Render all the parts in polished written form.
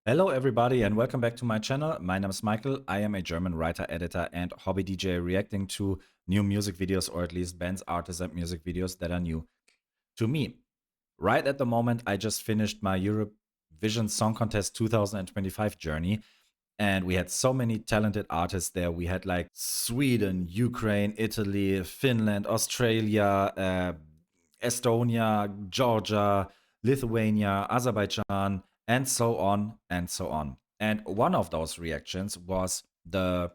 Hello, everybody, and welcome back to my channel. My name is Michael. I am a German writer, editor, and hobby DJ reacting to new music videos, or at least bands, artists, and music videos that are new to me. Right at the moment, I just finished my Eurovision Song Contest 2025 journey, and we had so many talented artists there. We had like Sweden, Ukraine, Italy, Finland, Australia, Estonia, Georgia, Lithuania, Azerbaijan, and so on and so on. And one of those reactions was Justyna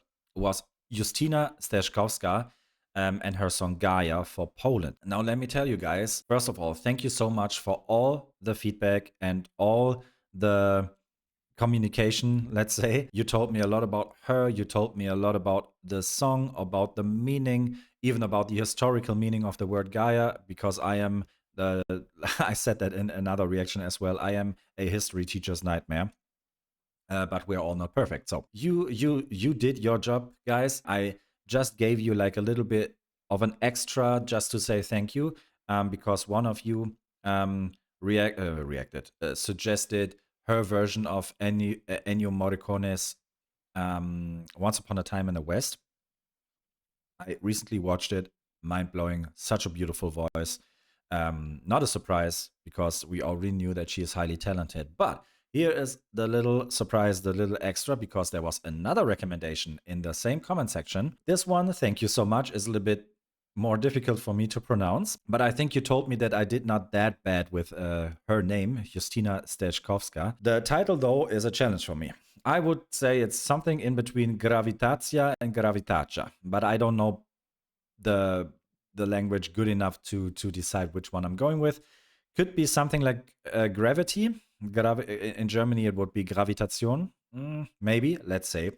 Steczkowska and her song Gaia for Poland. Now, let me tell you guys, first of all, thank you so much for all the feedback and all the communication, let's say. You told me a lot about her, you told me a lot about the song, about the meaning, even about the historical meaning of the word Gaia, because I am the I said that in another reaction as well. I am a history teacher's nightmare. But we're all not perfect. So you did your job, guys. I just gave you like a little bit of an extra just to say thank you, because one of you suggested her version of Ennio Morricone's Once Upon a Time in the West. I recently watched it. Mind blowing. Such a beautiful voice. Not a surprise because we already knew that she is highly talented. But here is the little surprise, the little extra, because there was another recommendation in the same comment section. This one, thank you so much, is a little bit more difficult for me to pronounce. But I think you told me that I did not that bad with her name, Justyna Steczkowska. The title, though, is a challenge for me. I would say it's something in between GRAWITACJA and GRAWITAJA, but I don't know the language good enough to decide which one I'm going with. Could be something like gravity. In Germany, it would be Gravitation. Maybe. Let's say.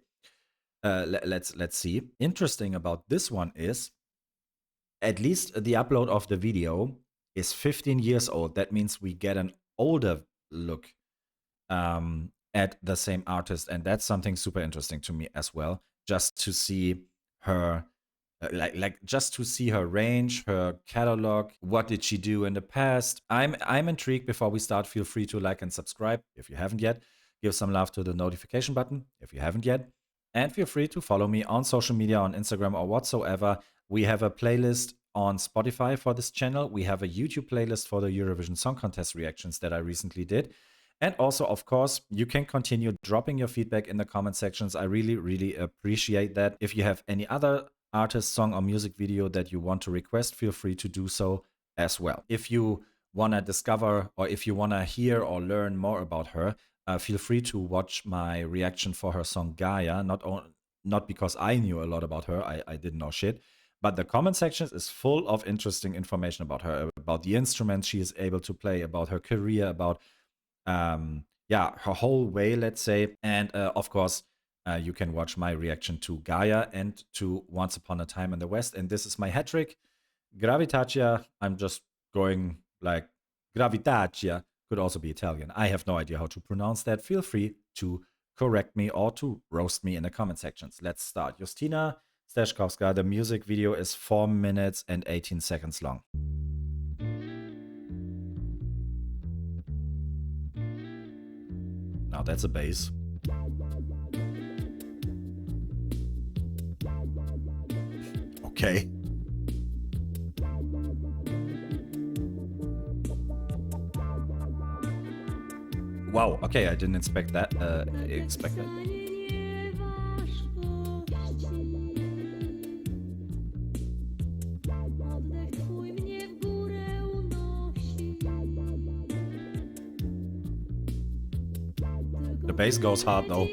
Let's see. Interesting about this one is at least the upload of the video is 15 years old. That means we get an older look at the same artist, and that's something super interesting to me as well. Just to see her like just to see her range, her catalog, what did she do in the past. I'm intrigued. Before we start, feel free to like and subscribe if you haven't yet. Give some love to the notification button if you haven't yet, and feel free to follow me on social media, on Instagram or whatsoever. We have a playlist on Spotify for this channel. We have a YouTube playlist for the Eurovision Song Contest reactions that I recently did. And also, of course, you can continue dropping your feedback in the comment sections. I really appreciate that. If you have any other artist, song, or music video that you want to request, feel free to do so as well. If you want to discover, or if you want to hear or learn more about her, feel free to watch my reaction for her song Gaia. Not because I knew a lot about her, I didn't know shit, but the comment section is full of interesting information about her, about the instruments she is able to play, about her career, about yeah, her whole way, let's say. And of course, you can watch my reaction to Gaia and to Once Upon a Time in the West. And this is my hat trick. GRAWITACJA, I'm just going like GRAWITACJA, could also be Italian. I have no idea how to pronounce that. Feel free to correct me or to roast me in the comment sections. Let's start. Justyna Steczkowska, the music video is 4 minutes and 18 seconds long. Now that's a bass. Okay. Wow. Okay, I didn't expect that. The bass goes hard though.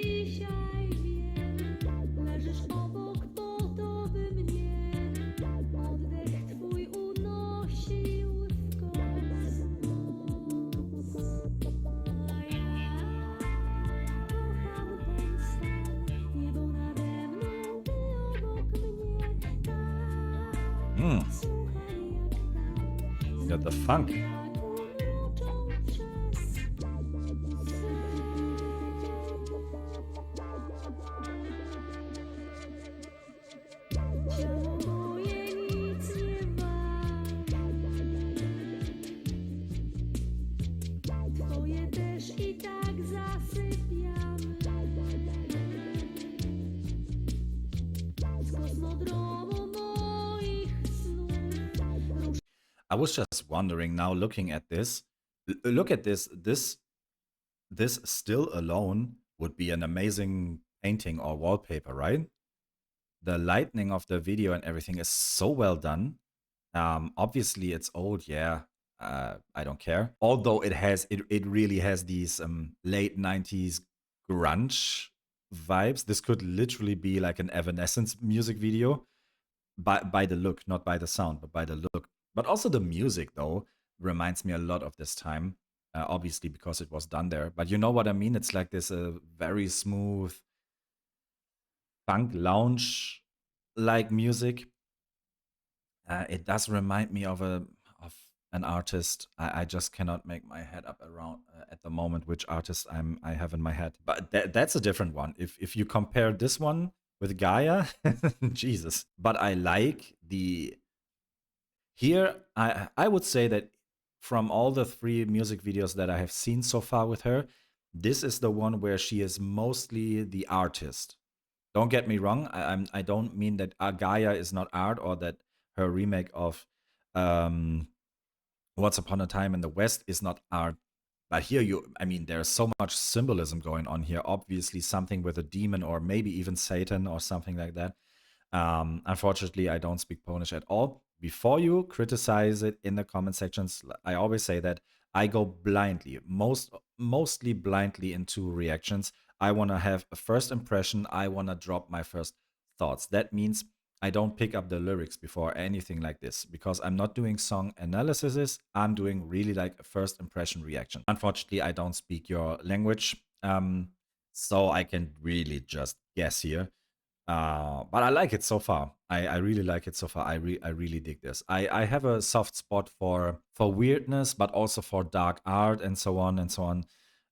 Got the funk. I was just wondering now, looking at this. Look at this. This still alone would be an amazing painting or wallpaper, right? The lighting of the video and everything is so well done. Obviously it's old, yeah. I don't care. Although it really has these late 90s grunge vibes. This could literally be like an Evanescence music video by the look, not by the sound, but by the look. But also the music though reminds me a lot of this time. Obviously because it was done there. But you know what I mean? It's like this very smooth funk lounge like music. It does remind me of an artist. I just cannot make my head up around at the moment which artist I have in my head. But that's a different one. If you compare this one with Gaia, Jesus. But I like the here. I would say that from all the 3 music videos that I have seen so far with her, this is the one where she is mostly the artist. Don't get me wrong. I don't mean that Gaia is not art or that her remake of um, Once Upon a Time in the West is not art. But here I mean, there's so much symbolism going on here. Obviously, something with a demon or maybe even Satan or something like that. Unfortunately, I don't speak Polish at all. Before you criticize it in the comment sections, I always say that I go blindly, mostly blindly into reactions. I want to have a first impression. I want to drop my first thoughts. That means I don't pick up the lyrics before anything like this because I'm not doing song analysis. I'm doing really like a first impression reaction. Unfortunately, I don't speak your language, so I can really just guess here. But I like it so far. I really like it so far. I really dig this. I have a soft spot for weirdness, but also for dark art and so on and so on.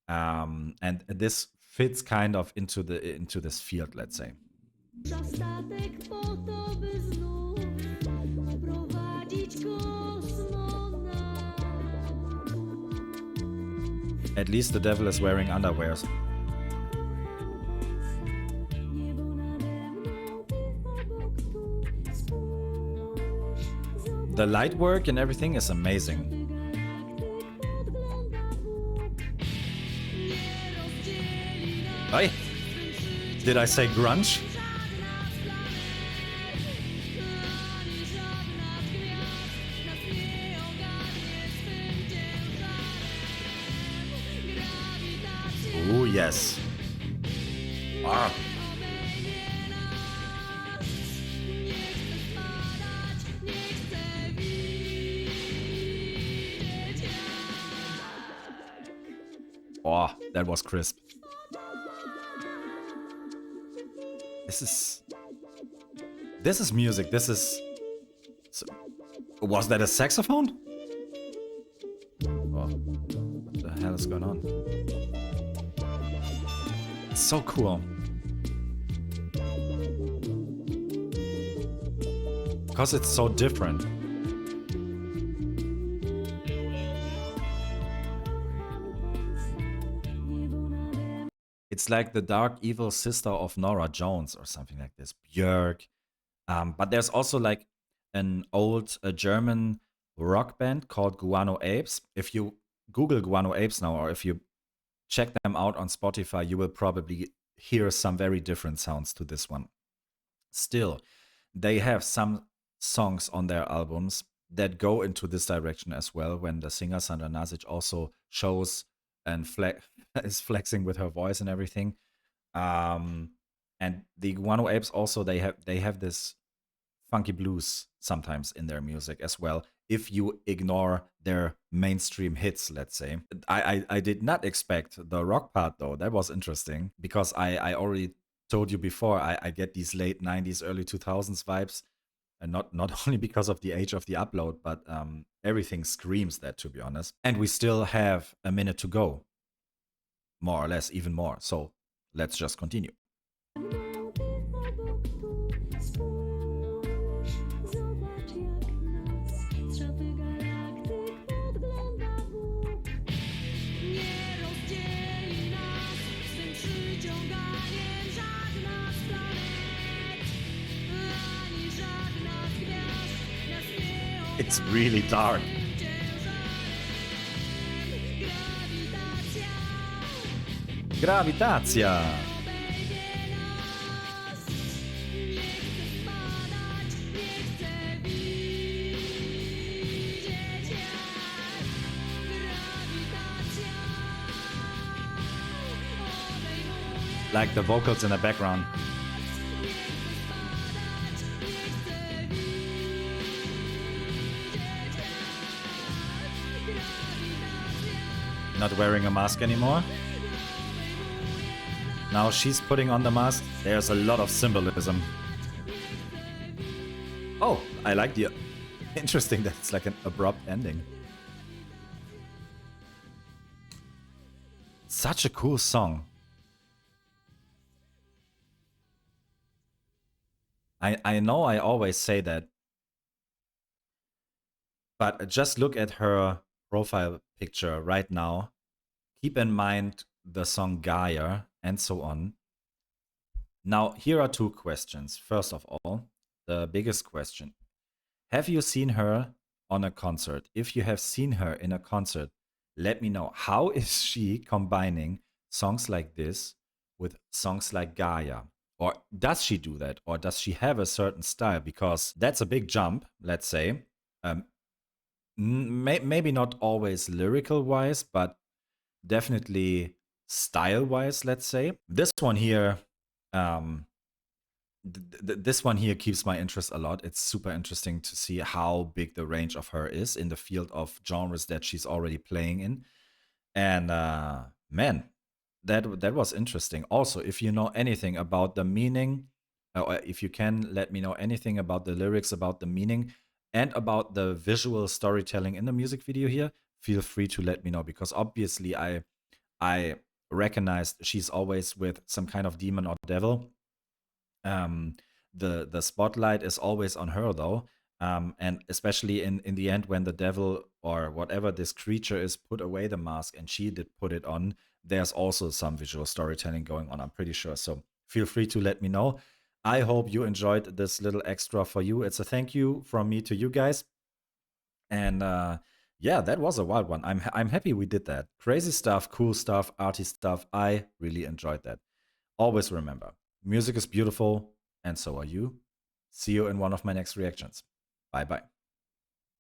And this fits kind of into this field, let's say. At least the devil is wearing underwears. The light work and everything is amazing. Hey, did I say grunge? Oh, yes. Ah. Oh, that was crisp. This is music. This is... Was that a saxophone? Oh, what the hell is going on? It's so cool. Because it's so different. It's like the dark evil sister of Nora Jones or something like this. Björk. But there's also like an old German rock band called Guano Apes. If you Google Guano Apes now, or if you check them out on Spotify, you will probably hear some very different sounds to this one. Still, they have some songs on their albums that go into this direction as well, when the singer Sandra Nasic also shows and is flexing with her voice and everything. And the Guano Apes also, they have this funky blues sometimes in their music as well, if you ignore their mainstream hits, let's say. I did not expect the rock part though. That was interesting because I already told you before, I get these late 90s, early 2000s vibes. And not only because of the age of the upload, but everything screams that, to be honest. And we still have a minute to go, more or less, even more. So let's just continue. It's really dark. Grawitacja. Like the vocals in the background. Not wearing a mask anymore. Now she's putting on the mask. There's a lot of symbolism. Oh, I like the... Interesting that it's like an abrupt ending. Such a cool song. I know I always say that, but just look at her profile picture right now. Keep in mind the song Gaia and so on. Now, here are two questions. First of all, the biggest question. Have you seen her on a concert? If you have seen her in a concert, let me know. How is she combining songs like this with songs like Gaia? Or does she do that? Or does she have a certain style? Because that's a big jump, let's say. Maybe not always lyrical wise, but definitely style wise, let's say. This one here, this one here keeps my interest a lot. It's super interesting to see how big the range of her is in the field of genres that she's already playing in. And man, that was interesting. Also, if you know anything about the meaning, or if you can let me know anything about the lyrics, about the meaning, and about the visual storytelling in the music video here, feel free to let me know, because obviously I recognized she's always with some kind of demon or devil. The spotlight is always on her though, and especially in the end when the devil or whatever this creature is put away the mask and she did put it on, there's also some visual storytelling going on, I'm pretty sure. So feel free to let me know. I hope you enjoyed this little extra for you. It's a thank you from me to you guys. And yeah, that was a wild one. I'm happy we did that. Crazy stuff, cool stuff, arty stuff. I really enjoyed that. Always remember, music is beautiful, and so are you. See you in one of my next reactions. Bye bye.